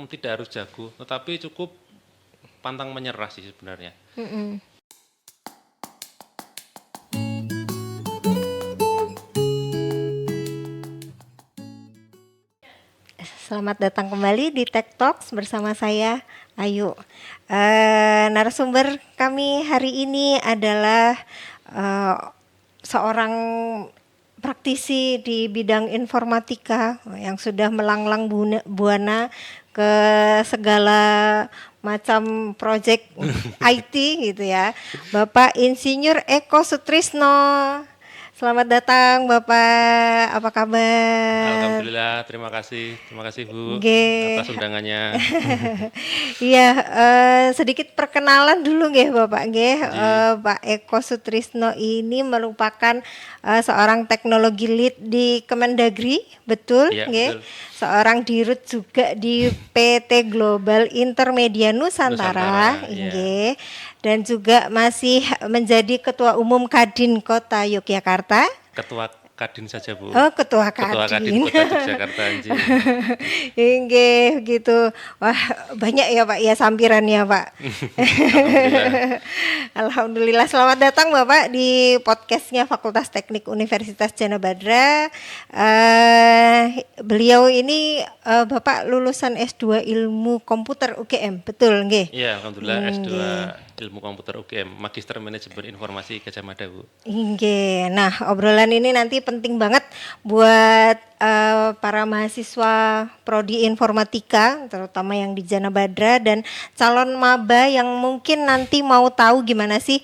Tidak harus jago, tetapi cukup pantang menyerah sih sebenarnya. Selamat datang kembali di Tech Talks bersama saya Ayu. Narasumber kami hari ini adalah seorang praktisi di bidang informatika yang sudah melanglang buana ke segala macam proyek IT gitu ya. Bapak Insinyur Eko Sutrisno. Selamat datang Bapak, apa kabar? Alhamdulillah, terima kasih Bu Nggih. atas undangannya. Iya, sedikit perkenalan dulu nggih Bapak nggih. Pak Eko Sutrisno ini merupakan seorang teknologi lead di Kemendagri, betul Iya, nggih? betul. Seorang dirut juga di PT Global Intermedia Nusantara, Nusantara, iya. nggih. Dan juga masih menjadi Ketua Umum Kadin Kota Yogyakarta. Ketua Kadin saja Bu. Oh, Ketua Ketua Kadin Kadin. Kota Yogyakarta anjing. Inggih gitu. Wah, banyak ya Pak ya sampirannya Pak. Alhamdulillah. Alhamdulillah, selamat datang Bapak di podcastnya Fakultas Teknik Universitas Jana Badra. Beliau ini Bapak lulusan S2 Ilmu Komputer UGM, betul nggih? Iya, alhamdulillah S2 Ilmu Komputer UGM, Magister Manajemen Informasi Gajah Mada Bu. Inggih. Nah, obrolan ini nanti penting banget buat para mahasiswa prodi informatika, terutama yang di Jana Badra dan calon maba yang mungkin nanti mau tahu gimana sih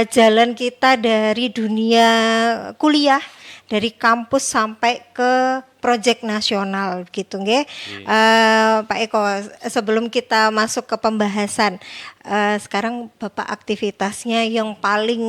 jalan kita dari dunia kuliah, dari kampus sampai ke proyek nasional gitu nggih. Pak Eko, sebelum kita masuk ke pembahasan, sekarang Bapak aktivitasnya yang paling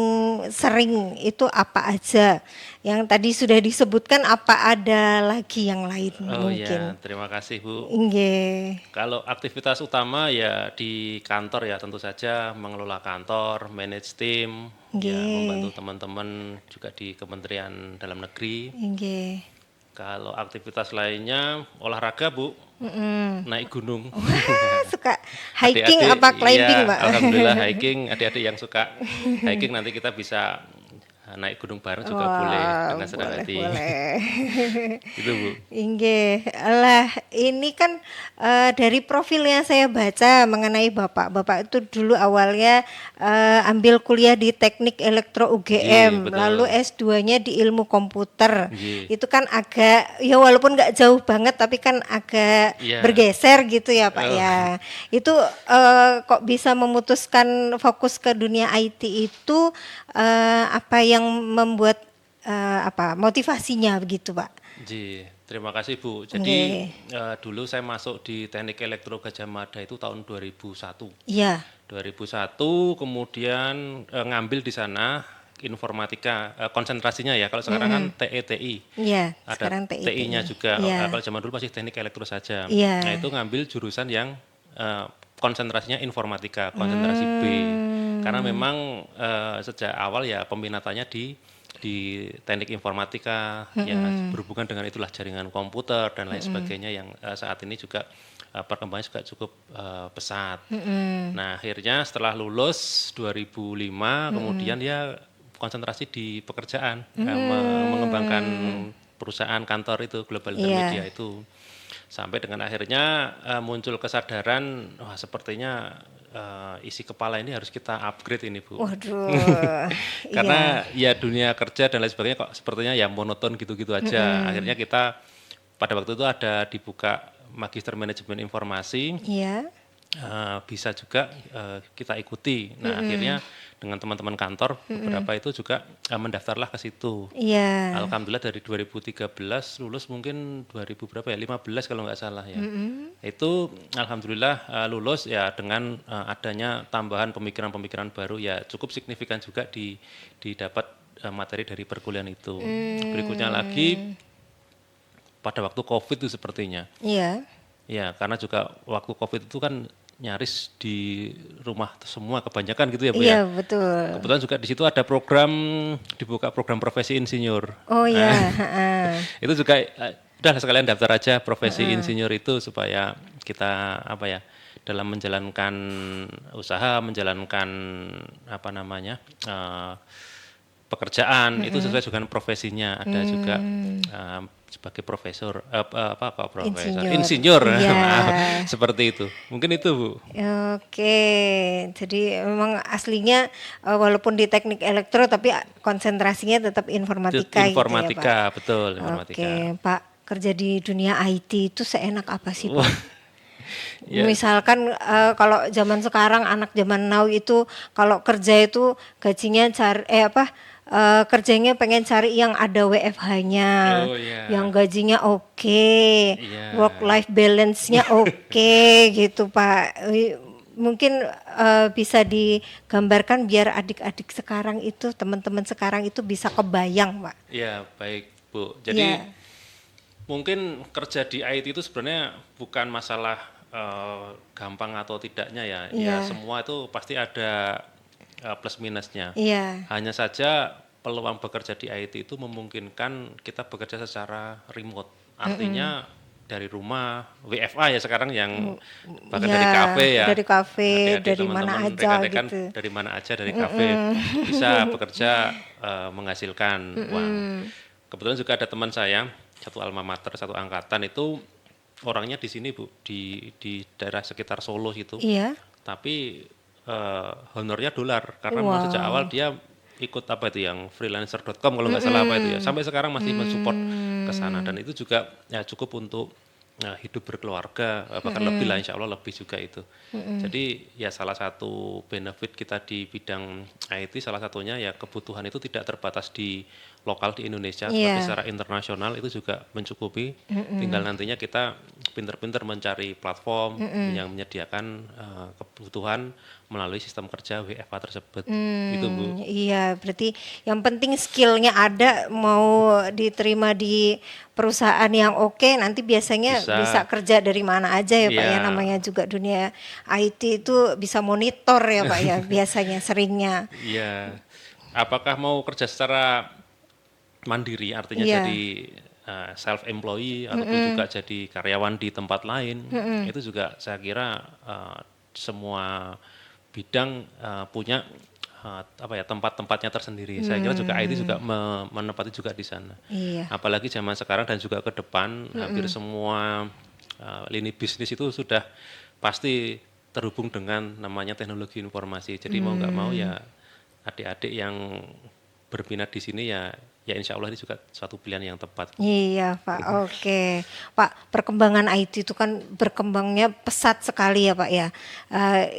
sering itu apa aja? Yang tadi sudah disebutkan, apa ada lagi yang lain Oh mungkin? iya, terima kasih Bu. Nggih. Kalau aktivitas utama ya di kantor ya tentu saja mengelola kantor, manage tim, ya membantu teman-teman juga di Kementerian Dalam Negeri. Nggih. Kalau aktivitas lainnya olahraga Bu, naik gunung. Wah, suka hiking Adik-adik, apa climbing, iya, Pak? alhamdulillah hiking. Adik-adik yang suka hiking nanti kita bisa naik gunung bareng juga boleh dengan senang boleh, hati. boleh. Itu Bu. Inggih. Lah, ini kan dari profil yang saya baca mengenai Bapak. Bapak itu dulu awalnya ambil kuliah di Teknik Elektro UGM, betul. lalu S2-nya di Ilmu Komputer. Iya. Itu kan agak ya walaupun nggak jauh banget tapi kan agak Iya. bergeser gitu ya, Pak ya. Itu kok bisa memutuskan fokus ke dunia IT itu apa yang membuat motivasinya begitu, Pak? Ji, terima kasih Bu. Jadi dulu saya masuk di Teknik Elektro Gajah Mada itu tahun 2001. Iya. 2001 kemudian ngambil di sana informatika, konsentrasinya ya. Kalau sekarang kan TETI. Iya, Ada sekarang TI. TI-nya juga. Iya. Kalau zaman dulu masih Teknik Elektro saja. Iya. Nah, itu ngambil jurusan yang konsentrasinya informatika, konsentrasi B. Karena memang sejak awal ya peminatannya di teknik informatika ya berhubungan dengan itulah jaringan komputer dan lain sebagainya yang saat ini juga perkembangannya juga cukup pesat. Nah, akhirnya setelah lulus 2005 kemudian ya konsentrasi di pekerjaan, mengembangkan perusahaan kantor itu Global Intermedia itu. Sampai dengan akhirnya muncul kesadaran, wah sepertinya isi kepala ini harus kita upgrade ini Bu. Waduh. Karena ya dunia kerja dan lain sebagainya kok sepertinya ya monoton gitu-gitu aja. Akhirnya kita pada waktu itu ada dibuka Magister Manajemen Informasi. Iya. Bisa juga kita ikuti. Nah, akhirnya dengan teman-teman kantor beberapa itu juga mendaftarlah ke situ. Iya. Alhamdulillah dari 2013 lulus mungkin 2000 berapa ya? 15 kalau nggak salah ya. Itu alhamdulillah lulus ya dengan adanya tambahan pemikiran-pemikiran baru ya cukup signifikan juga didapat materi dari perkuliahan itu. Berikutnya lagi pada waktu Covid itu sepertinya. Iya. Ya, karena juga waktu Covid itu kan nyaris di rumah semua kebanyakan gitu ya Bu Iya, ya. betul. Kebetulan juga di situ ada dibuka program profesi insinyur. Oh iya. Itu juga udah sekalian daftar aja profesi insinyur itu supaya kita apa ya, dalam menjalankan usaha, menjalankan apa namanya, pekerjaan itu sesuai dengan profesinya. Ada juga sebagai profesor, apa kok profesor, Insinyur. insinyur, Iya. maaf, seperti itu. Mungkin itu Bu. Oke, jadi memang aslinya walaupun di teknik elektro tapi konsentrasinya tetap informatika gitu ya Pak. Informatika, betul, informatika. Oke, Pak, kerja di dunia IT itu seenak apa sih Pak? Wah, ya, Misalkan kalau zaman sekarang anak zaman now itu kalau kerja itu gajinya kerjanya pengen cari yang ada WFH-nya, oh ya, yang gajinya oke, iya, work life balance-nya oke gitu Pak. Mungkin bisa digambarkan biar adik-adik sekarang itu, teman-teman sekarang itu bisa kebayang Pak. iya, baik Bu. Jadi Iya, mungkin kerja di IT itu sebenarnya bukan masalah gampang atau tidaknya ya. Ya iya, semua itu pasti ada plus minusnya. iya. Hanya saja peluang bekerja di IT itu memungkinkan kita bekerja secara remote. Artinya dari rumah, WFA ya sekarang yang bahkan dari Ya, kafe ya. dari kafe, Adik-adik dari mana teman-teman aja rekan-rekan gitu. dari mana aja dari kafe bisa bekerja menghasilkan uang. Kebetulan juga ada teman saya satu alma mater satu angkatan itu orangnya di sini Bu di daerah sekitar Solo gitu. Iya. Tapi honornya dolar karena memang sejak Wow. awal dia ikut apa itu yang freelancer.com kalau nggak salah apa itu ya. Sampai sekarang masih mensupport ke sana dan itu juga ya cukup untuk hidup berkeluarga bahkan lebih lah insya Allah lebih juga itu. Jadi ya salah satu benefit kita di bidang IT salah satunya ya kebutuhan itu tidak terbatas di lokal di Indonesia tapi Iya. secara internasional itu juga mencukupi. Tinggal nantinya kita pinter-pinter mencari platform yang menyediakan kebutuhan melalui sistem kerja WFA tersebut. Itu Bu. Iya, berarti yang penting skillnya ada, mau diterima di perusahaan yang oke, nanti biasanya bisa Bisa kerja dari mana aja ya Pak ya, ya namanya juga dunia IT itu bisa monitor ya Pak ya, biasanya seringnya. ya apakah mau kerja secara mandiri artinya Iya, jadi self employee ataupun juga jadi karyawan di tempat lain itu juga saya kira semua bidang punya apa ya tempat-tempatnya tersendiri. Saya kira juga IT juga menempati juga di sana. iya. Apalagi zaman sekarang dan juga ke depan hampir semua lini bisnis itu sudah pasti terhubung dengan namanya teknologi informasi. Jadi mau nggak mau ya adik-adik yang berminat di sini ya ya insya Allah ini juga suatu pilihan yang tepat. Iya Pak, oke. Pak, perkembangan IT itu kan berkembangnya pesat sekali ya Pak ya.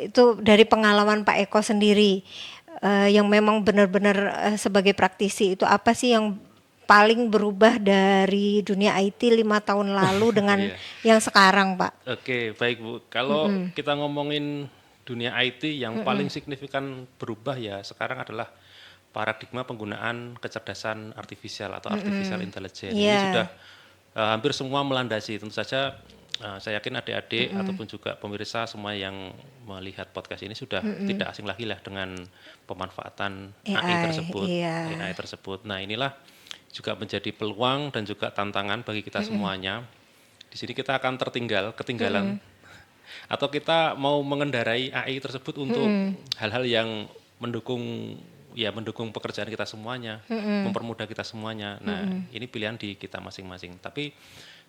Itu dari pengalaman Pak Eko sendiri, yang memang benar-benar sebagai praktisi itu apa sih yang paling berubah dari dunia IT 5 tahun lalu dengan Iya. yang sekarang Pak? Oke, baik Bu. Kalau kita ngomongin dunia IT yang paling signifikan berubah ya sekarang adalah paradigma penggunaan kecerdasan artifisial atau artificial intelligence. Ini Iya, sudah hampir semua melandasi. Tentu saja saya yakin adik-adik ataupun juga pemirsa semua yang melihat podcast ini sudah tidak asing lagi lah dengan pemanfaatan iya, AI tersebut. Nah, inilah juga menjadi peluang dan juga tantangan bagi kita semuanya. Di sini kita akan ketinggalan atau kita mau mengendarai AI tersebut untuk hal-hal yang mendukung mendukung pekerjaan kita semuanya, mempermudah kita semuanya. Nah, ini pilihan di kita masing-masing. Tapi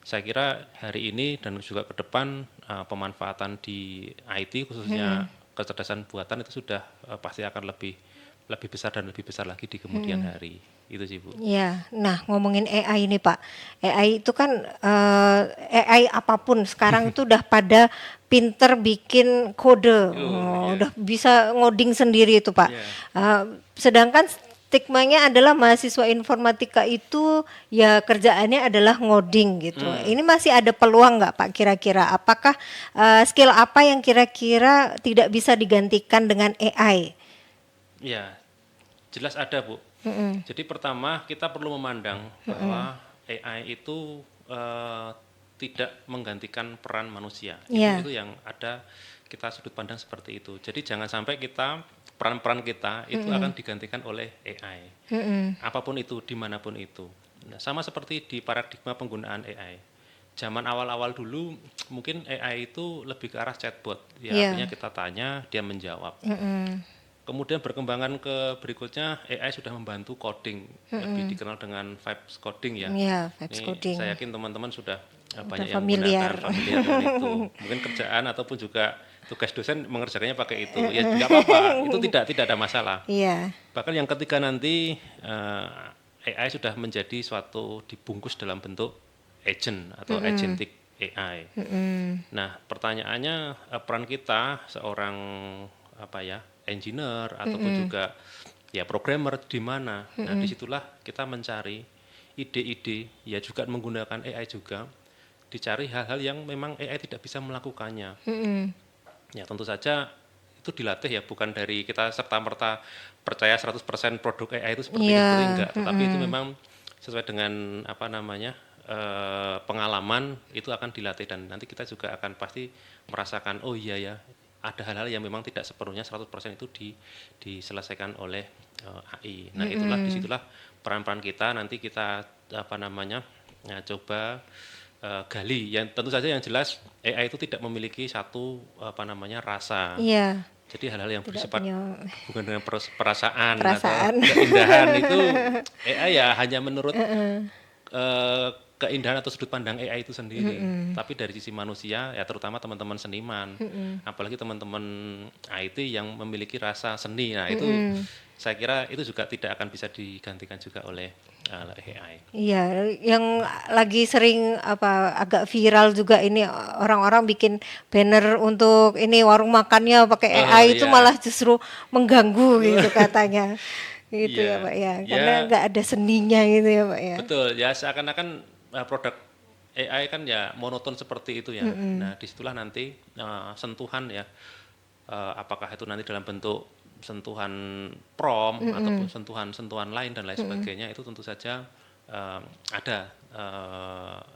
saya kira hari ini dan juga ke depan pemanfaatan di IT khususnya kecerdasan buatan itu sudah pasti akan lebih lebih besar dan lebih besar lagi di kemudian hari. Itu sih Bu. iya. Nah, ngomongin AI ini Pak, AI itu kan AI apapun sekarang itu udah pada pinter bikin kode, Oh iya, udah bisa ngoding sendiri itu Pak. iya, Sedangkan stigmanya adalah mahasiswa informatika itu ya kerjaannya adalah ngoding gitu. Ini masih ada peluang nggak Pak kira-kira? Apakah skill apa yang kira-kira tidak bisa digantikan dengan AI? iya. Jelas ada Bu. Jadi pertama kita perlu memandang bahwa AI itu tidak menggantikan peran manusia. Iya. Itu yang ada kita sudut pandang seperti itu. Jadi jangan sampai kita peran-peran kita itu akan digantikan oleh AI. Apapun itu, dimanapun itu. Nah, sama seperti di paradigma penggunaan AI. zaman awal-awal dulu mungkin AI itu lebih ke arah chatbot. Ya Iya. artinya kita tanya, dia menjawab. Mm-mm. Kemudian berkembangan ke berikutnya AI sudah membantu coding, lebih dikenal dengan vibes coding ya. Iya, vibes Ini coding. saya yakin teman-teman sudah Udah banyak yang familiar. menggunakan familiar dengan itu. Mungkin kerjaan ataupun juga tugas dosen mengerjakannya pakai itu. Ya nggak apa-apa, itu tidak ada masalah. Iya. Bahkan yang ketiga nanti AI sudah menjadi suatu dibungkus dalam bentuk agent atau agentic AI. Nah, pertanyaannya peran kita seorang apa ya engineer ataupun juga ya programmer di mana? Nah, disitulah kita mencari ide-ide ya juga menggunakan AI juga dicari hal-hal yang memang AI tidak bisa melakukannya. Ya tentu saja itu dilatih ya, bukan dari kita serta-merta percaya 100% produk AI itu seperti itu, seperti Iya. enggak. Tetapi itu memang sesuai dengan apa namanya pengalaman itu akan dilatih dan nanti kita juga akan pasti merasakan oh iya ya ada hal-hal yang memang tidak sepenuhnya 100% itu diselesaikan oleh AI. Nah itulah disitulah peran-peran kita nanti kita apa namanya coba gali. Yang tentu saja yang jelas AI itu tidak memiliki satu apa namanya rasa. Iya. Jadi hal-hal yang Tidak bersifat punya bukan dengan perasaan atau perasaan. keindahan itu AI ya hanya menurut keindahan atau sudut pandang AI itu sendiri. Tapi dari sisi manusia ya terutama teman-teman seniman, apalagi teman-teman IT yang memiliki rasa seni. Nah, itu saya kira itu juga tidak akan bisa digantikan juga oleh AI. Iya, yang lagi sering apa agak viral juga ini orang-orang bikin banner untuk ini warung makannya pakai Oh AI itu ya, malah justru mengganggu gitu katanya. Gitu ya, iya, Pak ya. ya Karena nggak ada seninya gitu ya, Pak ya. betul. Ya seakan-akan produk AI kan ya monoton seperti itu ya. Nah disitulah nanti sentuhan ya, apakah itu nanti dalam bentuk sentuhan prom ataupun sentuhan-sentuhan lain dan lain sebagainya itu tentu saja ada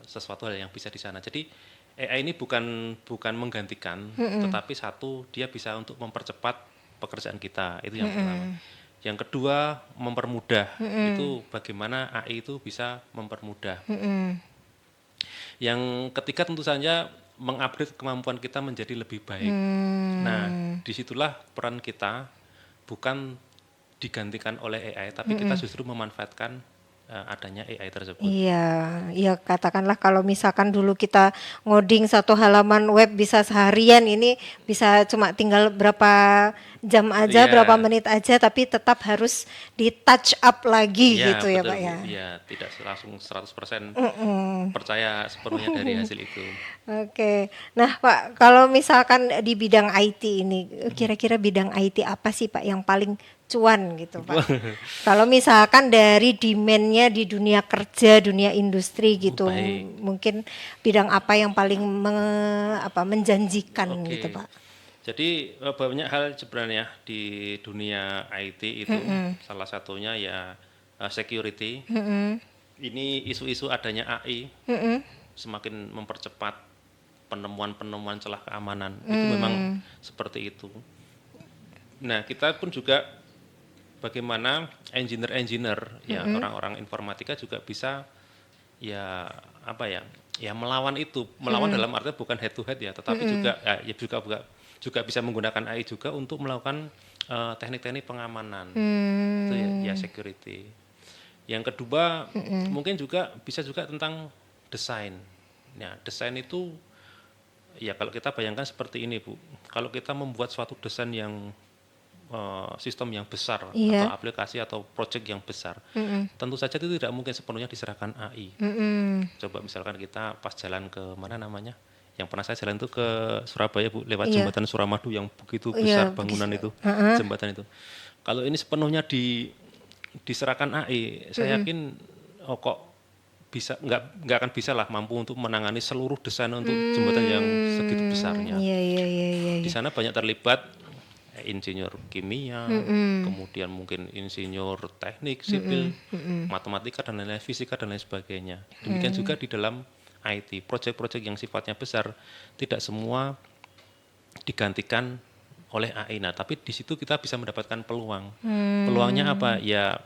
sesuatu hal yang bisa di sana. Jadi AI ini bukan menggantikan, tetapi satu dia bisa untuk mempercepat pekerjaan kita itu yang pertama. Yang kedua mempermudah itu bagaimana AI itu bisa mempermudah. Yang ketiga tentu saja mengupgrade kemampuan kita menjadi lebih baik. Nah, disitulah peran kita bukan digantikan oleh AI, tapi kita justru memanfaatkan adanya AI tersebut. Iya, ya katakanlah kalau misalkan dulu kita ngoding satu halaman web bisa seharian, ini bisa cuma tinggal berapa jam aja, berapa Iya, menit aja, tapi tetap harus di touch up lagi iya gitu ya betul Pak Bu. ya. Iya, tidak langsung 100% percaya sepenuhnya dari hasil itu. Oke, nah Pak, kalau misalkan di bidang IT ini, kira-kira bidang IT apa sih Pak yang paling cuan gitu Pak? Kalau misalkan dari demand-nya di dunia kerja, dunia industri gitu, Baik. mungkin bidang apa yang paling menjanjikan gitu Oke. Pak? Jadi banyak hal sebenarnya di dunia IT itu salah satunya ya security. Ini isu-isu adanya AI semakin mempercepat penemuan-penemuan celah keamanan. Itu memang seperti itu. Nah, kita pun juga bagaimana engineer-engineer ya orang-orang informatika juga bisa ya apa ya ya melawan itu, melawan dalam artian bukan head to head ya, tetapi juga ya juga bisa menggunakan AI juga untuk melakukan teknik-teknik pengamanan. Itu ya security. Yang kedua mungkin juga bisa juga tentang desain. Ya, desain itu ya kalau kita bayangkan seperti ini Bu, kalau kita membuat suatu desain yang sistem yang besar atau Iya. aplikasi atau project yang besar, tentu saja itu tidak mungkin sepenuhnya diserahkan AI. Coba misalkan kita pas jalan ke mana namanya, yang pernah saya jalan itu ke Surabaya Bu, lewat Iya, jembatan Suramadu yang begitu iya, besar bangunan itu, jembatan itu. Kalau ini sepenuhnya diserahkan AI, saya yakin oh kok bisa nggak akan bisa lah mampu untuk menangani seluruh desain untuk jembatan yang segitu besarnya. iya, iya, iya, iya, Di iya. sana banyak terlibat insinyur kimia, kemudian mungkin insinyur teknik, sipil, matematika dan lain-lain, fisika dan lain sebagainya. Demikian juga di dalam IT, proyek-proyek yang sifatnya besar tidak semua digantikan oleh AI. Nah, tapi di situ kita bisa mendapatkan peluang. Peluangnya apa? Ya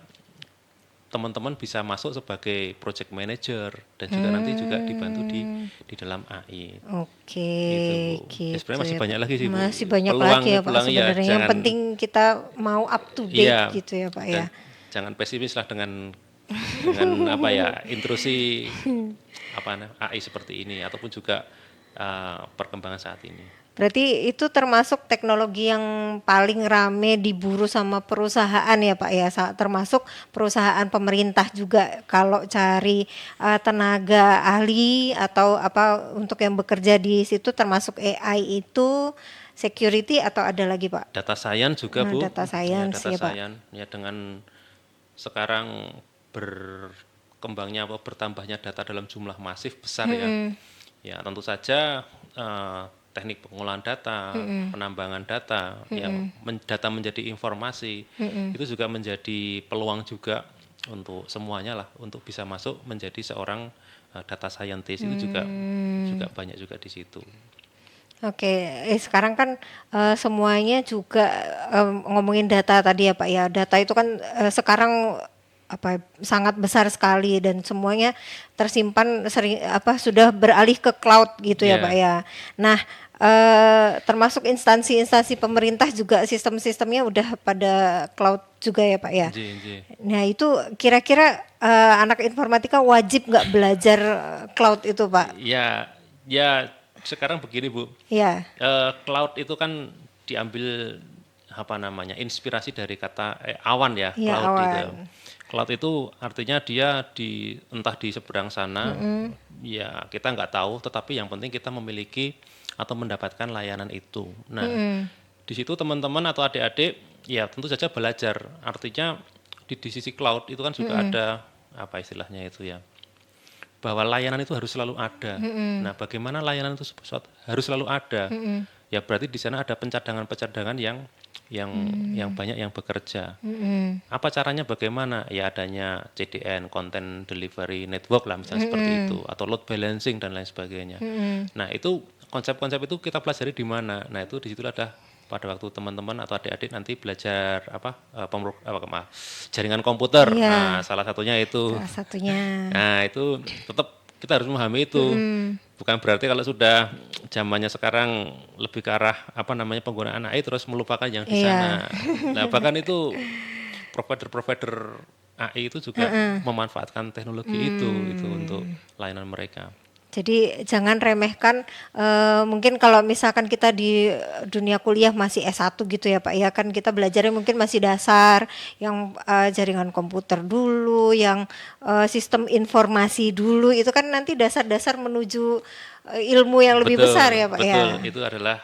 teman-teman bisa masuk sebagai project manager dan juga nanti juga dibantu di dalam AI. Oke, Itu Bu. Ya, gitu sebenarnya masih ya Pak. banyak lagi sih Bu. Masih banyak Peluang lagi ya Pak peluang ya sebenarnya. Yang jangan penting kita mau up to date iya gitu ya Pak ya. dan jangan pesimis lah dengan apa ya intrusi apa AI seperti ini ataupun juga perkembangan saat ini. Berarti itu termasuk teknologi yang paling rame diburu sama perusahaan ya Pak ya, termasuk perusahaan pemerintah juga kalau cari tenaga ahli atau apa untuk yang bekerja di situ termasuk AI itu security atau ada lagi Pak? Data science juga Bu, Data ya science data ya Pak. science ya dengan sekarang berkembangnya atau bertambahnya data dalam jumlah masif besar ya. Ya tentu saja teknik pengolahan data, penambangan data, yang data menjadi informasi itu juga menjadi peluang juga untuk semuanya lah untuk bisa masuk menjadi seorang data scientist itu juga banyak juga di situ. Oke, sekarang kan semuanya juga ngomongin data tadi ya Pak ya. Data itu kan sekarang apa sangat besar sekali dan semuanya tersimpan sudah beralih ke cloud gitu ya Pak Ya, ya. Nah, termasuk instansi-instansi pemerintah juga sistem-sistemnya udah pada cloud juga ya Pak ya. nji, nji. Nah, itu kira-kira anak informatika wajib nggak belajar cloud itu Pak? Ya, ya sekarang begini Bu, Ya, cloud itu kan diambil apa namanya inspirasi dari kata awan ya ya cloud itu. awan. Cloud itu artinya dia entah di seberang sana, ya kita nggak tahu, tetapi yang penting kita memiliki atau mendapatkan layanan itu. Nah, di situ teman-teman atau adik-adik ya tentu saja belajar. Artinya di sisi cloud itu kan juga ada apa istilahnya itu ya bahwa layanan itu harus selalu ada. Nah, bagaimana layanan itu harus selalu ada? Ya berarti di sana ada pencadangan-pencadangan yang banyak yang bekerja. Apa caranya bagaimana? Ya adanya CDN, Content Delivery Network lah misalnya seperti itu atau load balancing dan lain sebagainya. Nah, itu konsep-konsep itu kita pelajari di mana? Nah, itu di situ ada pada waktu teman-teman atau adik-adik nanti belajar jaringan komputer. Nah, Iya, salah satunya itu. salah satunya. Nah, itu tetap kita harus memahami itu. Bukan berarti kalau sudah zamannya sekarang lebih ke arah apa namanya penggunaan AI terus melupakan yang di Iya. sana. Nah, bahkan itu provider-provider AI itu juga memanfaatkan teknologi itu untuk layanan mereka. Jadi jangan remehkan mungkin kalau misalkan kita di dunia kuliah masih S1 gitu ya Pak ya kan kita belajarnya mungkin masih dasar yang jaringan komputer dulu, yang sistem informasi dulu itu kan nanti dasar-dasar menuju ilmu yang lebih besar ya Betul, Pak ya. betul. Itu adalah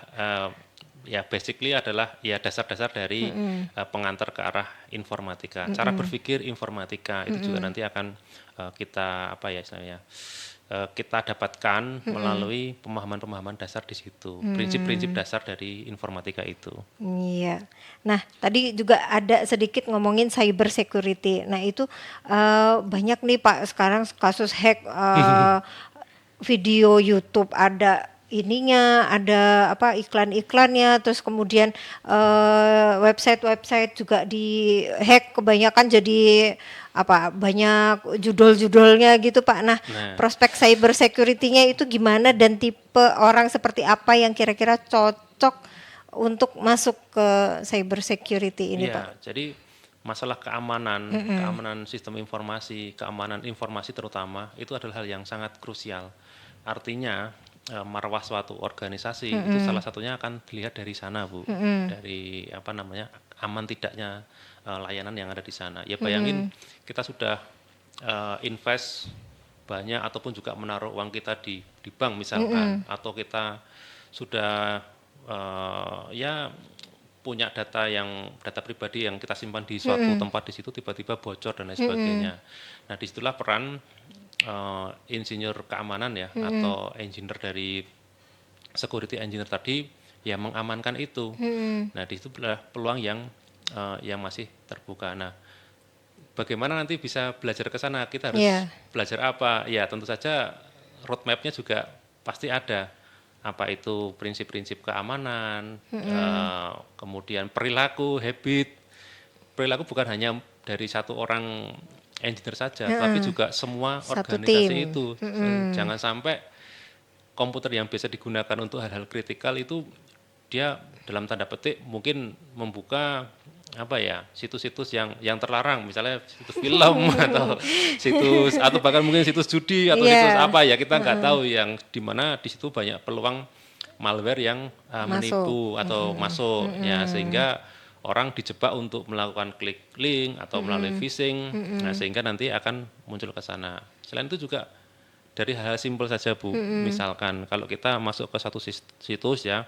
ya basically adalah ya dasar-dasar dari pengantar ke arah informatika. Cara berpikir informatika itu juga nanti akan kita apa ya istilahnya kita dapatkan melalui pemahaman-pemahaman dasar di situ. Prinsip-prinsip dasar dari informatika itu. Iya. Nah, tadi juga ada sedikit ngomongin cyber security. Nah, itu banyak nih Pak sekarang kasus hack video YouTube ada ininya, ada apa iklan-iklannya, terus kemudian website-website juga di hack kebanyakan jadi apa banyak judul-judulnya gitu Pak. Nah, Nah, prospek cyber security-nya itu gimana dan tipe orang seperti apa yang kira-kira cocok untuk masuk ke cyber security ini Pak? iya, jadi masalah keamanan sistem informasi, keamanan informasi terutama itu adalah hal yang sangat krusial. Artinya marwah suatu organisasi itu salah satunya akan dilihat dari sana, Bu. Dari apa namanya aman tidaknya layanan yang ada di sana. Ya bayangin kita sudah invest banyak ataupun juga menaruh uang kita di bank misalkan atau kita sudah ya punya data pribadi yang kita simpan di suatu tempat di situ tiba-tiba bocor dan lain sebagainya. Nah, disitulah peran insinyur keamanan ya atau engineer dari security engineer tadi ya mengamankan itu. Nah, di situ peluang yang masih terbuka. Nah, bagaimana nanti bisa belajar ke sana? Kita harus Iya. belajar apa? Ya, tentu saja roadmap-nya juga pasti ada. Apa itu prinsip-prinsip keamanan, kemudian perilaku, habit. Perilaku bukan hanya dari satu orang engineer saja, tapi juga semua Satu organisasi tim. itu. Jangan sampai komputer yang biasa digunakan untuk hal-hal kritikal itu dia dalam tanda petik mungkin membuka apa ya, situs-situs yang terlarang, misalnya situs film atau bahkan mungkin situs judi atau situs Iya, apa ya, kita nggak tahu, yang dimana di situ banyak peluang malware yang masuk. menipu atau masuk ya, sehingga orang dijebak untuk melakukan klik link atau melalui phishing, nah sehingga nanti akan muncul ke sana. Selain itu juga dari hal-hal simpel saja Bu, misalkan kalau kita masuk ke satu situs ya,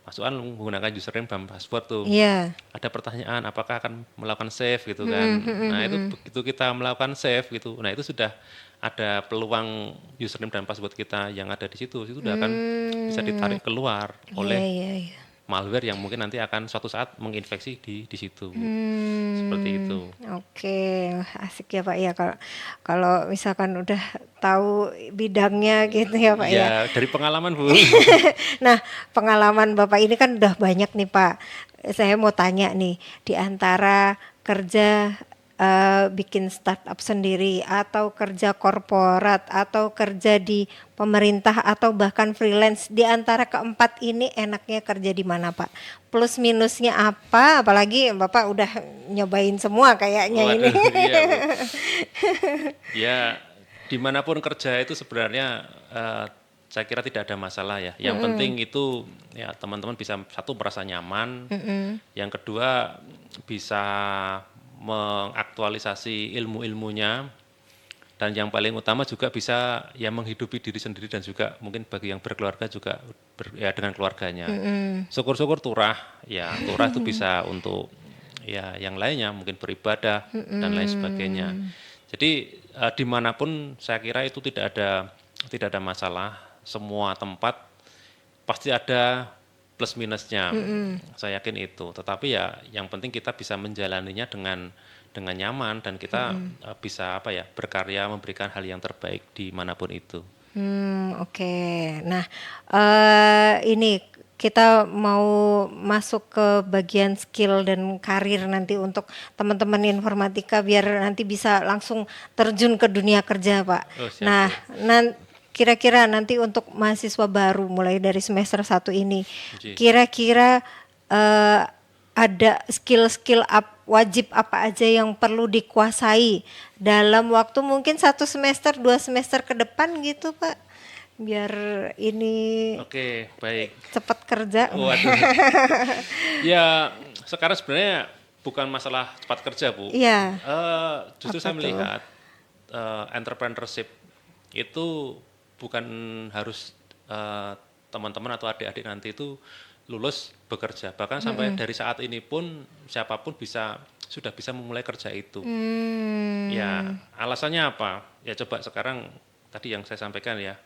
masukkan menggunakan username dan password tuh, Iya. ada pertanyaan apakah akan melakukan save gitu kan. Nah itu begitu kita melakukan save gitu, nah itu sudah ada peluang username dan password kita yang ada di situ, itu sudah akan bisa ditarik keluar Iya, oleh iya, iya. malware yang mungkin nanti akan suatu saat menginfeksi di situ, Bu. Seperti itu. Oke, asik ya Pak ya, kalau kalau misalkan udah tahu bidangnya gitu ya Pak ya. Ya dari pengalaman Bu. Nah, pengalaman Bapak ini kan udah banyak nih Pak. Saya mau tanya nih, di antara kerja bikin startup sendiri atau kerja korporat atau kerja di pemerintah atau bahkan freelance, di antara keempat ini enaknya kerja di mana Pak? Plus minusnya apa? Apalagi Bapak udah nyobain semua kayaknya ini. Waduh, iya Bu. Ya, dimanapun kerja itu sebenarnya saya kira tidak ada masalah ya. Yang penting itu ya teman-teman bisa, satu, merasa nyaman, yang kedua bisa mengaktualisasi ilmu-ilmunya, dan yang paling utama juga bisa ya menghidupi diri sendiri dan juga mungkin bagi yang berkeluarga juga ya dengan keluarganya. Syukur-syukur turah, ya turah itu bisa untuk ya yang lainnya, mungkin beribadah dan lain sebagainya. Jadi dimanapun saya kira itu tidak ada masalah. Semua tempat pasti ada plus minusnya, saya yakin itu. Tetapi ya yang penting kita bisa menjalaninya dengan nyaman, dan kita bisa apa ya, berkarya, memberikan hal yang terbaik dimanapun itu. Oke. Nah, ini kita mau masuk ke bagian skill dan karir nanti untuk teman-teman informatika biar nanti bisa langsung terjun ke dunia kerja, Pak. Oh, siap, Nah, Bu. kira-kira nanti untuk mahasiswa baru mulai dari semester 1 ini, Ji. kira-kira eh, ada skill-skill wajib apa aja yang perlu dikuasai dalam waktu mungkin 1 semester, 2 semester ke depan gitu Pak, biar ini Oke, baik. cepat kerja. Waduh. Ya, sekarang sebenarnya bukan masalah cepat kerja, Bu. Iya. Justru Apa saya tuh? melihat entrepreneurship itu bukan harus teman-teman atau adik-adik nanti itu lulus bekerja. Bahkan sampai dari saat ini pun siapapun sudah bisa memulai kerja itu. Ya, alasannya apa? Ya coba sekarang tadi yang saya sampaikan ya,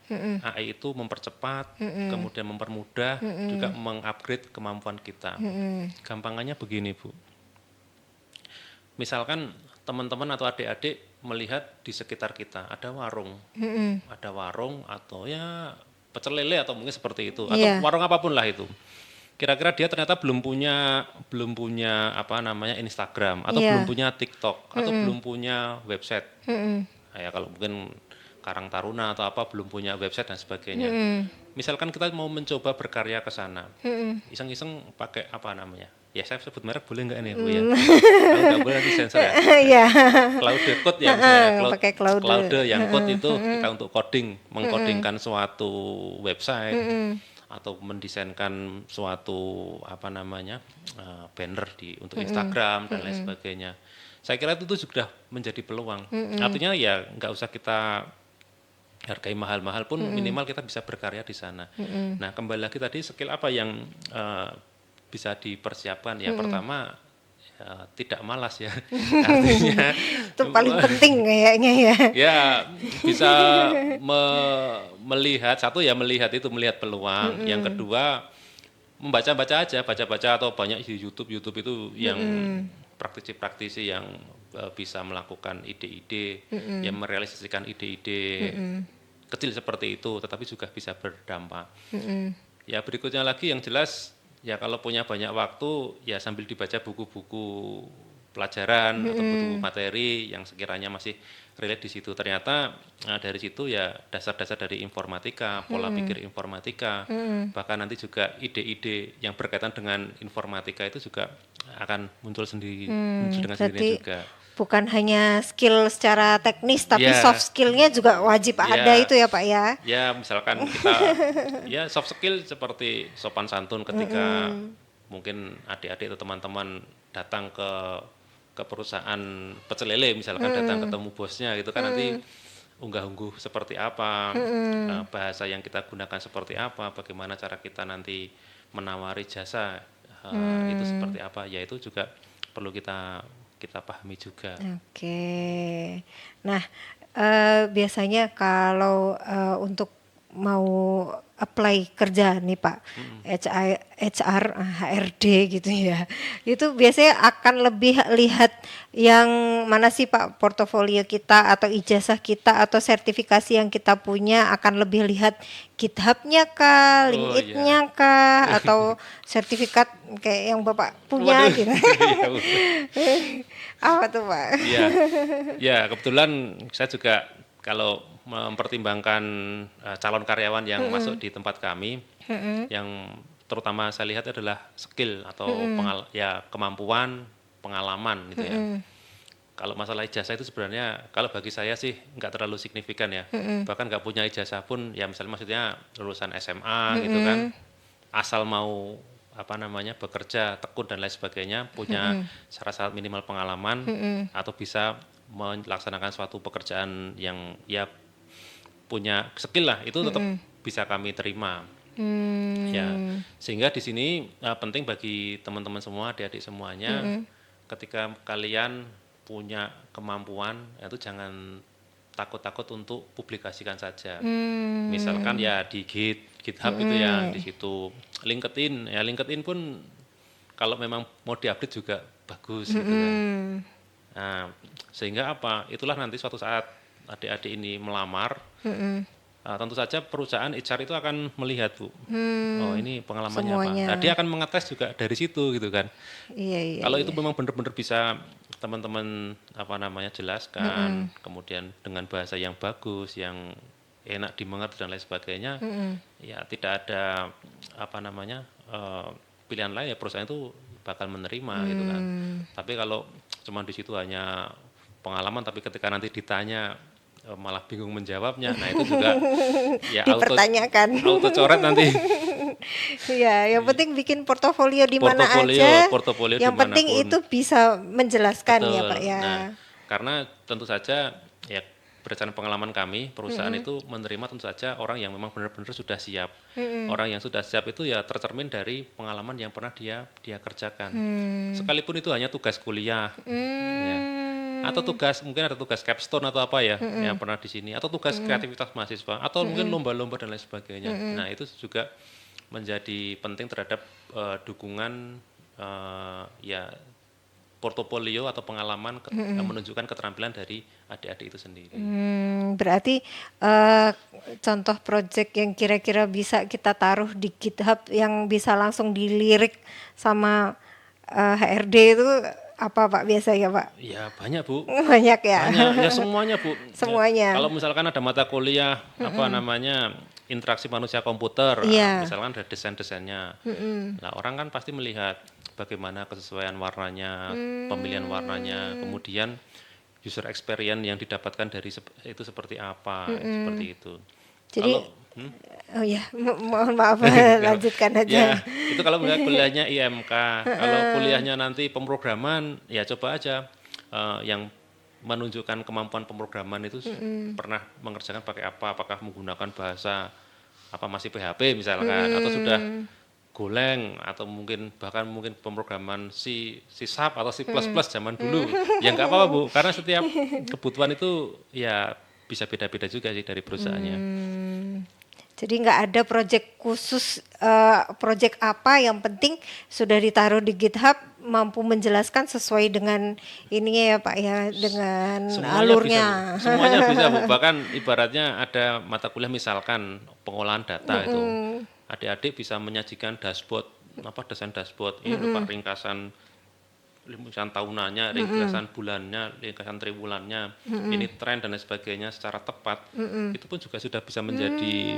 AI itu mempercepat, kemudian mempermudah, juga mengupgrade kemampuan kita. Gampangannya begini, Bu. Misalkan teman-teman atau adik-adik melihat di sekitar kita ada warung atau ya pecel lele atau mungkin seperti itu, atau Iya. warung apapun lah itu. Kira-kira dia ternyata belum punya apa namanya Instagram, atau Iya. belum punya TikTok, atau belum punya website. Nah, ya kalau mungkin Karang Taruna atau apa belum punya website dan sebagainya. Misalkan kita mau mencoba berkarya ke sana, iseng-iseng pakai apa namanya? Ya saya sebut merek boleh nggak nih Bu ya? Kalau nggak boleh nanti sensor ya. Iya. Cloud Code ya misalnya, Pakai Claude. Claude yang code itu kita untuk mengcodingkan suatu website, atau mendesainkan suatu apa namanya banner untuk Instagram dan lain sebagainya. Saya kira itu sudah menjadi peluang. Artinya ya nggak usah kita hargai mahal-mahal pun, minimal kita bisa berkarya di sana. Nah, kembali lagi tadi, skill apa yang bisa dipersiapkan? Ya pertama, tidak malas ya. Artinya Itu paling penting kayaknya ya. ya bisa melihat, satu ya melihat peluang, yang kedua membaca-baca aja, baca-baca atau banyak di YouTube itu yang praktisi-praktisi yang bisa melakukan ide-ide, yang merealisasikan ide-ide kecil seperti itu, tetapi juga bisa berdampak. Ya berikutnya lagi yang jelas, ya kalau punya banyak waktu, ya sambil dibaca buku-buku pelajaran atau butuh materi yang sekiranya masih relate di situ. Ternyata dari situ ya dasar-dasar dari informatika, pola pikir informatika, bahkan nanti juga ide-ide yang berkaitan dengan informatika itu juga akan muncul sendiri, muncul dengan sendirinya Berarti juga. bukan hanya skill secara teknis, tapi Ya, soft skillnya juga wajib ada ya, itu ya Pak ya. ya misalkan kita ya soft skill seperti sopan santun ketika mungkin adik-adik atau teman-teman datang ke perusahaan pecel lele misalkan datang ketemu bosnya gitu kan nanti unggah-ungguh seperti apa, bahasa yang kita gunakan seperti apa, bagaimana cara kita nanti menawari jasa itu seperti apa, ya itu juga perlu kita kita pahami juga. Oke. Nah, biasanya kalau untuk mau apply kerja nih Pak, HR, HRD gitu ya, itu biasanya akan lebih lihat yang mana sih Pak, portofolio kita atau ijazah kita atau sertifikasi yang kita punya, akan lebih lihat GitHub-nya kah, Oh iya. LinkedIn-nya kah, atau sertifikat kayak yang Bapak punya Waduh. gitu. Iya, Bu. Apa tuh Pak? Iya, ya kebetulan saya juga kalau mempertimbangkan calon karyawan yang masuk di tempat kami, yang terutama saya lihat adalah skill atau ya kemampuan, pengalaman gitu ya. Kalau masalah ijazah itu sebenarnya kalau bagi saya sih nggak terlalu signifikan ya. Bahkan nggak punya ijazah pun ya misalnya maksudnya lulusan SMA gitu kan, asal mau apa namanya bekerja tekun dan lain sebagainya, punya syarat-syarat minimal pengalaman atau bisa melaksanakan suatu pekerjaan yang ya punya skill lah itu tetap bisa kami terima. Ya, sehingga di sini penting bagi teman-teman semua, adik-adik semuanya, ketika kalian punya kemampuan, itu jangan takut-takut untuk publikasikan saja. Misalkan ya di GitHub itu ya, di situ LinkedIn, ya LinkedIn pun kalau memang mau diupdate juga bagus gitu kan. Nah, sehingga apa? Itulah nanti suatu saat adik-adik ini melamar, tentu saja perusahaan HR itu akan melihat Bu, oh ini pengalamannya apa. Semuanya. Nah, dia akan mengetes juga dari situ gitu kan. Iya, iya, Kalau iya. itu memang benar-benar bisa teman-teman apa namanya jelaskan, kemudian dengan bahasa yang bagus, yang enak dimengerti dan lain sebagainya, ya tidak ada apa namanya pilihan lain ya perusahaan itu bakal menerima gitu kan. Tapi kalau cuma di situ hanya pengalaman, tapi ketika nanti ditanya malah bingung menjawabnya, nah itu juga ya Dipertanyakan. auto coret nanti. Iya, yang penting bikin portofolio di mana portofolio aja. portofolio Yang penting dimanapun. itu bisa menjelaskan ya Betul. Pak ya. Nah, karena tentu saja ya berdasarkan pengalaman kami, perusahaan itu menerima tentu saja orang yang memang benar-benar sudah siap. Orang yang sudah siap itu ya tercermin dari pengalaman yang pernah dia kerjakan. Sekalipun itu hanya tugas kuliah, ya. Atau tugas mungkin ada tugas capstone atau apa ya yang pernah di sini, atau tugas kreativitas mahasiswa, atau mungkin lomba-lomba dan lain sebagainya. Nah, itu juga menjadi penting terhadap dukungan ya portofolio atau pengalaman menunjukkan keterampilan dari adik-adik itu sendiri. Berarti contoh project yang kira-kira bisa kita taruh di GitHub yang bisa langsung dilirik sama HRD itu apa Pak biasanya Pak? Ya banyak Bu, Banyak ya. banyak ya semuanya Bu. Ya, Semuanya. kalau misalkan ada mata kuliah apa namanya interaksi manusia komputer, Iya. misalkan ada desain-desainnya. Nah orang kan pasti melihat bagaimana kesesuaian warnanya, pemilihan warnanya, kemudian user experience yang didapatkan dari itu seperti apa, seperti itu. Jadi Kalau oh ya, mohon maaf lanjutkan ya aja. itu kalau misalnya kuliahnya IMK, kalau kuliahnya nanti pemrograman, ya coba aja yang menunjukkan kemampuan pemrograman itu pernah mengerjakan pakai apa, apakah menggunakan bahasa apa masih PHP misalkan, atau sudah Golang, atau mungkin bahkan mungkin pemrograman C Sharp atau C++ zaman dulu. Ya nggak apa-apa Bu, karena setiap kebutuhan itu ya bisa beda-beda juga sih dari perusahaannya. Jadi nggak ada project khusus, project apa yang penting sudah ditaruh di GitHub mampu menjelaskan sesuai dengan ininya ya Pak ya, dengan Semuanya alurnya. bisa Bu, semuanya bisa Bu. Bahkan ibaratnya ada mata kuliah misalkan pengolahan data itu, adik-adik bisa menyajikan dashboard, apa desain dashboard, ini Pak ringkasan ringkasan tahunannya, ringkasan bulannya, ringkasan triwulannya, ini tren dan lain sebagainya secara tepat, itu pun juga sudah bisa menjadi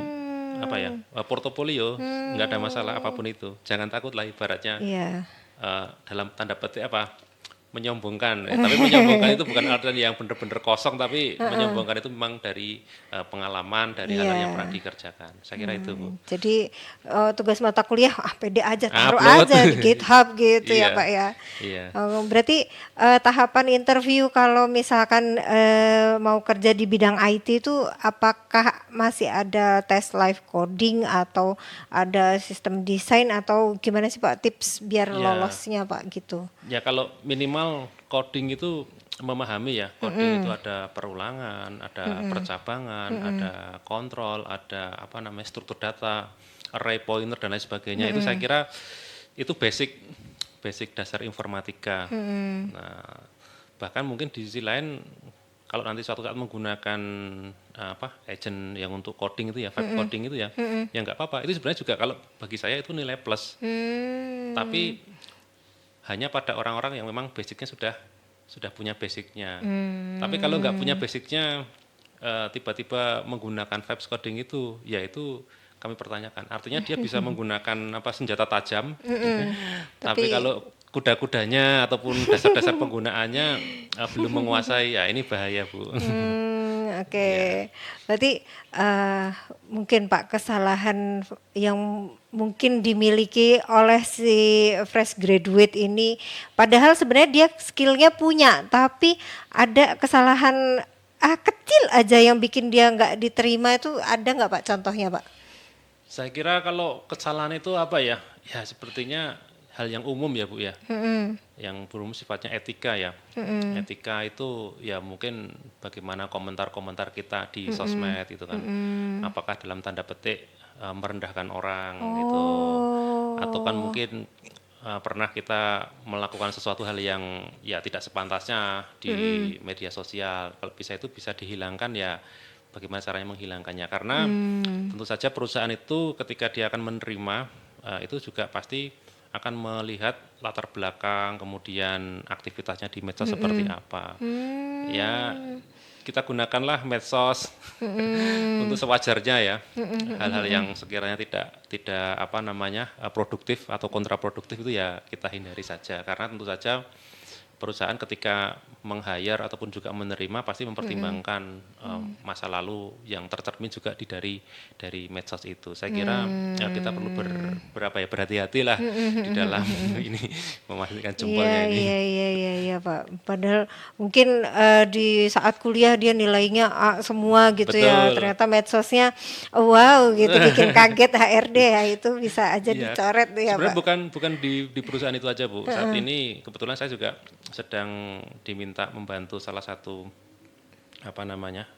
apa ya, portofolio, nggak ada masalah apapun itu. Jangan takut lah ibaratnya Iya. dalam tanda petik apa menyombongkan, tapi menyombongkan itu bukan artinya yang benar-benar kosong, tapi menyombongkan itu memang dari pengalaman, dari hal-hal yang Iya. pernah dikerjakan. Saya kira itu, Bu. Jadi tugas mata kuliah pede aja, taruh Upload. aja di GitHub gitu ya Iya, Pak ya. iya. Berarti tahapan interview kalau misalkan mau kerja di bidang IT itu apakah masih ada tes live coding atau ada sistem desain atau gimana sih Pak tips biar Ya, lolosnya Pak gitu? ya kalau minimal coding itu memahami ya, coding itu ada perulangan, ada percabangan, ada kontrol, ada apa namanya struktur data, array pointer dan lain sebagainya. Itu saya kira itu basic basic dasar informatika. Nah, bahkan mungkin di sisi lain kalau nanti suatu saat menggunakan apa agent yang untuk coding itu ya, vibe coding itu ya, ya nggak apa-apa. Itu sebenarnya juga kalau bagi saya itu nilai plus. Tapi hanya pada orang-orang yang memang basicnya sudah punya basicnya. Tapi kalau nggak punya basicnya, tiba-tiba menggunakan vibes coding itu, ya itu kami pertanyakan. Artinya dia bisa menggunakan apa senjata tajam, tapi Tapi kalau kuda-kudanya ataupun dasar-dasar penggunaannya belum menguasai, ya ini bahaya, Bu. Oke. Ya. Berarti mungkin Pak kesalahan yang mungkin dimiliki oleh si fresh graduate ini, padahal sebenarnya dia skillnya punya, tapi ada kesalahan kecil aja yang bikin dia nggak diterima itu ada nggak Pak contohnya Pak? Saya kira kalau kesalahan itu apa ya? Ya sepertinya hal yang umum ya, Bu ya. Yang berumur sifatnya etika ya. Etika itu ya mungkin bagaimana komentar-komentar kita di sosmed itu kan. Apakah dalam tanda petik merendahkan orang gitu. Atau kan mungkin pernah kita melakukan sesuatu hal yang ya tidak sepantasnya di media sosial. Kalau bisa itu bisa dihilangkan ya bagaimana caranya menghilangkannya. Karena tentu saja perusahaan itu ketika dia akan menerima itu juga pasti akan melihat latar belakang, kemudian aktivitasnya di medsos seperti apa. Ya, kita gunakanlah medsos untuk sewajarnya ya. Hal-hal yang sekiranya tidak apa namanya produktif atau kontraproduktif itu ya kita hindari saja. Karena tentu saja perusahaan ketika meng-hire ataupun juga menerima pasti mempertimbangkan masa lalu yang tercermin juga dari medsos itu. Saya kira ya kita perlu berhati-hatilah di dalam ini memastikan jempolnya ini. Iya Pak. Padahal mungkin di saat kuliah dia nilainya A semua gitu ya. Betul. Ternyata medsosnya wow gitu bikin kaget HRD ya itu bisa aja Iya. dicoret tuh ya Sebenarnya Pak. bukan di perusahaan itu aja, Bu. Saat ini kebetulan saya juga sedang diminta membantu salah satu apa namanya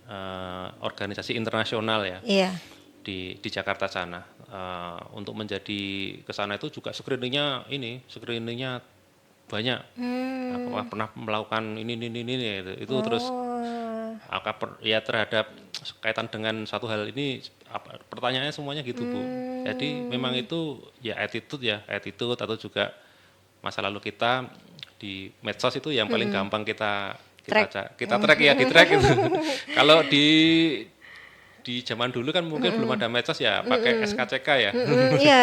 organisasi internasional ya Iya. di Jakarta sana. Untuk menjadi ke sana itu juga screeningnya banyak. Apakah pernah melakukan ini itu terus ya terhadap kaitan dengan satu hal ini pertanyaannya semuanya gitu, Bu. Jadi memang itu ya attitude atau juga masa lalu kita di medsos itu yang paling gampang kita track ya, di track itu. Kalau di zaman dulu kan mungkin belum ada medsos ya pakai SKCK ya. Iya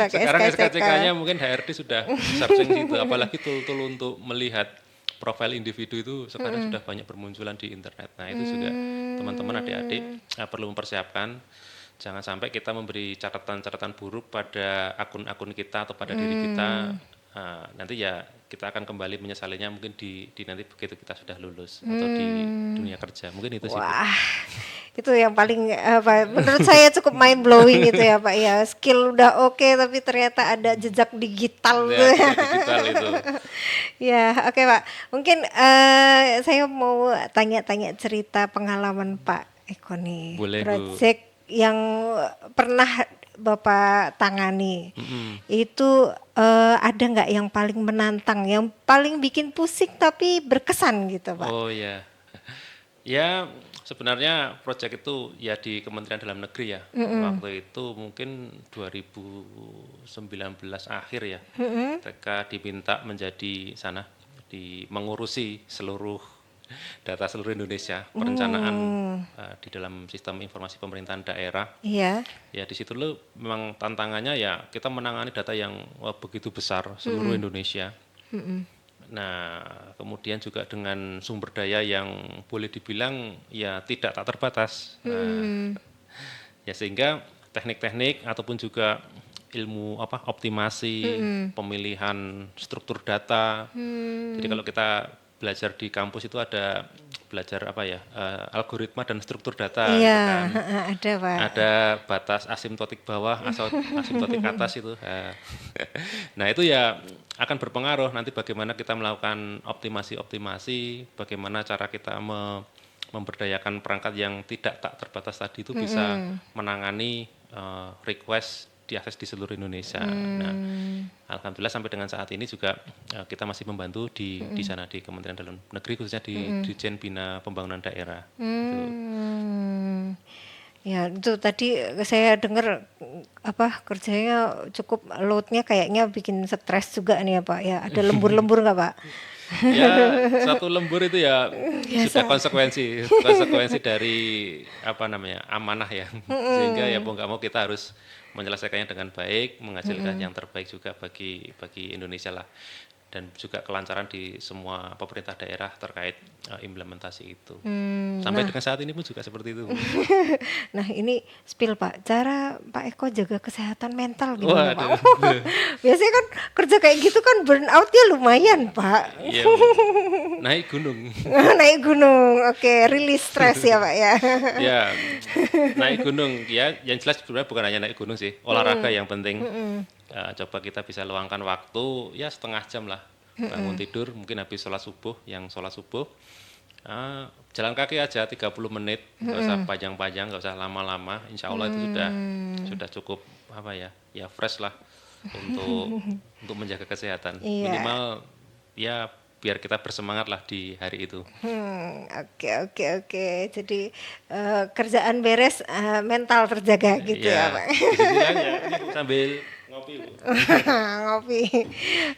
pakai Sekarang SKCK. SKCK-nya mungkin HRD sudah searching situ, apalagi tool-tool untuk melihat profil individu itu sekarang sudah banyak bermunculan di internet. Nah itu juga teman-teman adik-adik perlu mempersiapkan, jangan sampai kita memberi catatan-catatan buruk pada akun-akun kita atau pada diri kita. Nanti ya kita akan kembali menyesalinya mungkin di nanti begitu kita sudah lulus atau di dunia kerja. Mungkin itu sih, Bu. Wah, itu yang paling menurut saya cukup mind blowing gitu ya Pak ya. Skill udah oke tapi ternyata ada jejak digital. Ya, digital itu. Ya, oke Pak. Mungkin saya mau tanya-tanya cerita pengalaman Pak Eko nih. Boleh, Bu. Project yang pernah Bapak tangani. Itu ada nggak yang paling menantang, yang paling bikin pusing tapi berkesan gitu Pak? Oh ya. Ya, sebenarnya proyek itu ya di Kementerian Dalam Negeri ya. Waktu itu mungkin 2019 akhir ya. Ketika diminta menjadi sana mengurusi seluruh data seluruh Indonesia, perencanaan di dalam sistem informasi pemerintahan daerah. Iya. Ya di situ dulu memang tantangannya ya kita menangani data yang begitu besar seluruh Indonesia. Nah, kemudian juga dengan sumber daya yang boleh dibilang ya tidak tak terbatas. Ya sehingga teknik-teknik ataupun juga ilmu optimasi, pemilihan struktur data. Jadi kalau kita belajar di kampus itu ada belajar algoritma dan struktur data gitu Iya, kan. ada Pak. Ada batas asimtotik bawah, asimtotik atas itu. Nah, itu ya akan berpengaruh nanti bagaimana kita melakukan optimasi-optimasi, bagaimana cara kita memberdayakan perangkat yang tidak tak terbatas tadi itu bisa menangani request diakses di seluruh Indonesia. Nah, alhamdulillah sampai dengan saat ini juga kita masih membantu di sana di Kementerian Dalam Negeri khususnya di Dirjen Bina Pembangunan Daerah. Gitu. Ya, itu tadi saya dengar kerjanya cukup loadnya kayaknya bikin stres juga nih ya Pak ya. Ada lembur-lembur nggak Pak? Ya, satu lembur itu ya sudah konsekuensi dari amanah ya. Sehingga ya mau nggak mau kita harus menyelesaikannya dengan baik, menghasilkan yang terbaik juga bagi Indonesia lah. Dan juga kelancaran di semua pemerintah daerah terkait implementasi itu. Sampai dengan saat ini pun juga seperti itu. Nah ini spill Pak, cara Pak Eko jaga kesehatan mental gimana Pak? Biasanya kan kerja kayak gitu kan burnoutnya lumayan Pak. Iya, naik gunung. Naik gunung, oke, rilis stres ya Pak ya. Ya, naik gunung ya, yang jelas sebenarnya bukan hanya naik gunung sih, olahraga yang penting. Coba kita bisa luangkan waktu ya setengah jam lah, bangun tidur mungkin habis sholat subuh, jalan kaki aja 30 menit, nggak usah panjang-panjang, nggak usah lama-lama, insya Allah itu sudah cukup fresh lah untuk menjaga kesehatan. Minimal ya biar kita bersemangat lah di hari itu. Oke. Jadi kerjaan beres, mental terjaga gitu ya Pak. Disitulah sambil ngopi Bu. Ngopi.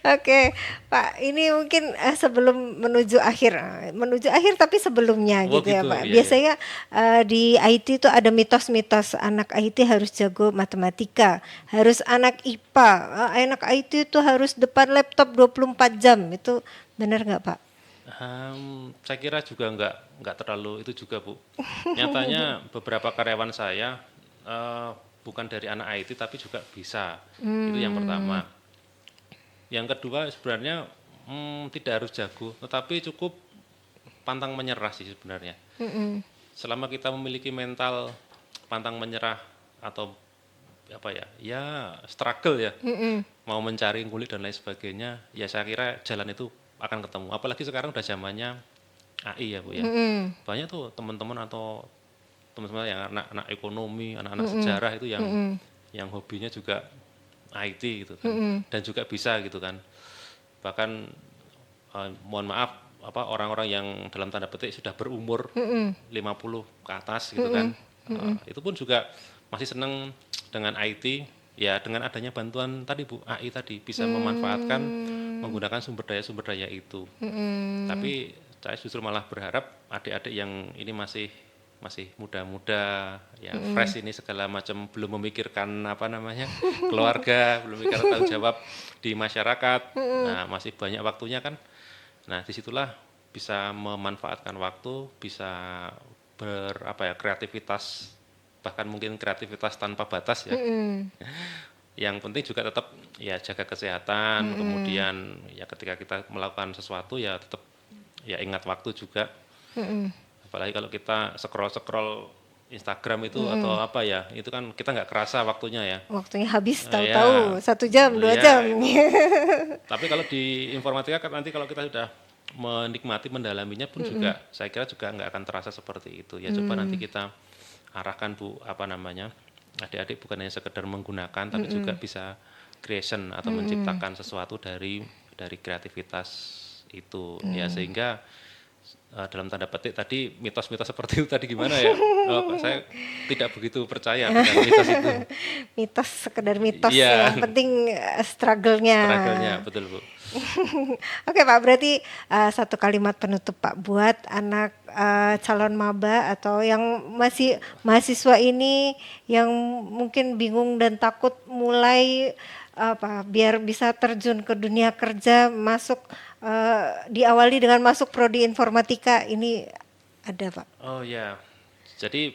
Oke, Pak. Ini mungkin sebelum menuju akhir tapi sebelumnya gitu ya Pak. Iya, Biasanya di IT itu ada mitos-mitos anak IT harus jago matematika, harus anak IPA, anak IT itu harus depan laptop 24 jam. Itu benar nggak Pak? Saya kira juga nggak terlalu itu juga Bu. Nyatanya beberapa karyawan saya bukan dari anak IT tapi juga bisa. Itu yang pertama. Yang kedua sebenarnya tidak harus jago, tetapi cukup pantang menyerah sih sebenarnya. Selama kita memiliki mental pantang menyerah atau struggle ya, mau mencari ngulik dan lain sebagainya, ya saya kira jalan itu akan ketemu. Apalagi sekarang udah zamannya AI ya Bu ya. Banyak tuh teman-teman yang anak-anak ekonomi, anak-anak sejarah itu yang hobinya juga IT gitu kan. Dan juga bisa gitu kan. Bahkan mohon maaf orang-orang yang dalam tanda petik sudah berumur 50 ke atas gitu kan. Itu pun juga masih senang dengan IT. Ya dengan adanya bantuan tadi Bu, AI tadi bisa memanfaatkan menggunakan sumber daya itu. Tapi saya justru malah berharap adik-adik yang ini masih muda-muda, ya fresh ini segala macam, belum memikirkan keluarga, belum memikirkan tanggung jawab di masyarakat. Nah, masih banyak waktunya kan. Nah, disitulah bisa memanfaatkan waktu, bisa kreativitas, bahkan mungkin kreativitas tanpa batas ya. Yang penting juga tetap ya jaga kesehatan, kemudian ya ketika kita melakukan sesuatu ya tetap ya ingat waktu juga. Apalagi kalau kita scroll Instagram itu atau itu kan kita nggak kerasa waktunya ya. Waktunya habis tahu-tahu 1 jam, 2 jam. Tapi kalau di informatika kan nanti kalau kita sudah menikmati mendalaminya pun juga saya kira juga nggak akan terasa seperti itu. Ya coba nanti kita arahkan Bu adik-adik bukan hanya sekedar menggunakan tapi juga bisa creation atau menciptakan sesuatu dari kreativitas itu ya, sehingga dalam tanda petik tadi mitos-mitos seperti itu tadi gimana ya? Saya tidak begitu percaya dengan mitos itu. Mitos, sekedar mitos, Iya, yang penting struggle-nya. struggle-nya betul Bu. Oke Pak, berarti satu kalimat penutup Pak buat anak calon maba atau yang masih mahasiswa ini yang mungkin bingung dan takut mulai biar bisa terjun ke dunia kerja, masuk diawali dengan masuk prodi informatika ini ada Pak. Oh ya, jadi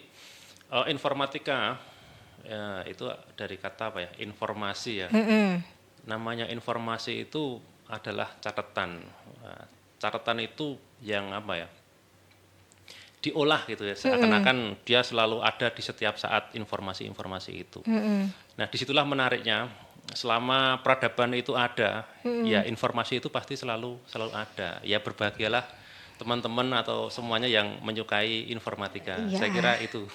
informatika ya, itu dari kata apa ya? Informasi ya. Namanya informasi itu adalah catatan. Catatan itu yang apa ya? Diolah gitu ya. Seakan-akan dia selalu ada di setiap saat informasi-informasi itu. Nah, disitulah menariknya. Selama peradaban itu ada, ya informasi itu pasti selalu ada. Ya berbahagialah teman-teman atau semuanya yang menyukai informatika. Iya. Saya kira itu.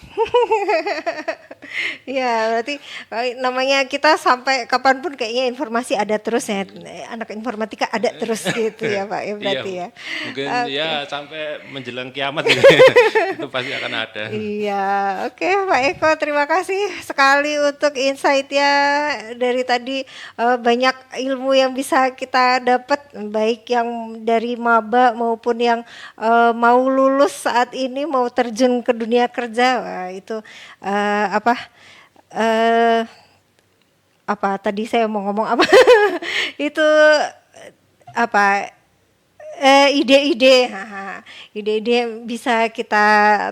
Ya, berarti namanya kita sampai kapanpun kayaknya informasi ada terus ya. Anak informatika ada terus gitu ya Pak ya berarti Iya, ya. mungkin Oke. ya sampai menjelang kiamat gitu. Itu pasti akan ada. Iya, oke Pak Eko, terima kasih sekali untuk insight-nya dari tadi, banyak ilmu yang bisa kita dapat baik yang dari maba maupun yang mau lulus saat ini mau terjun ke dunia kerja. Wah, itu eh, apa tadi saya mau ngomong apa? Itu apa ide-ide, ide-ide yang bisa kita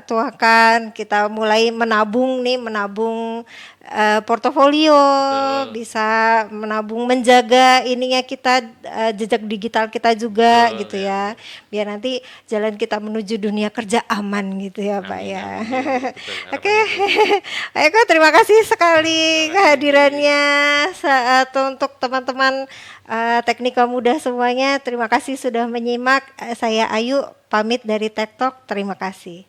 tuangkan, kita mulai menabung nih, menabung portofolio, bisa menabung, menjaga ininya kita, jejak digital kita juga gitu ya, biar nanti jalan kita menuju dunia kerja aman gitu ya Pak Amin, ya. amin. Iya, betul, harapan Oke, itu. Pak Eko terima kasih sekali kehadirannya saat untuk teman-teman Teknika Muda semuanya. Terima kasih sudah menyimak. Saya Ayu pamit dari Tech Talk. Terima kasih.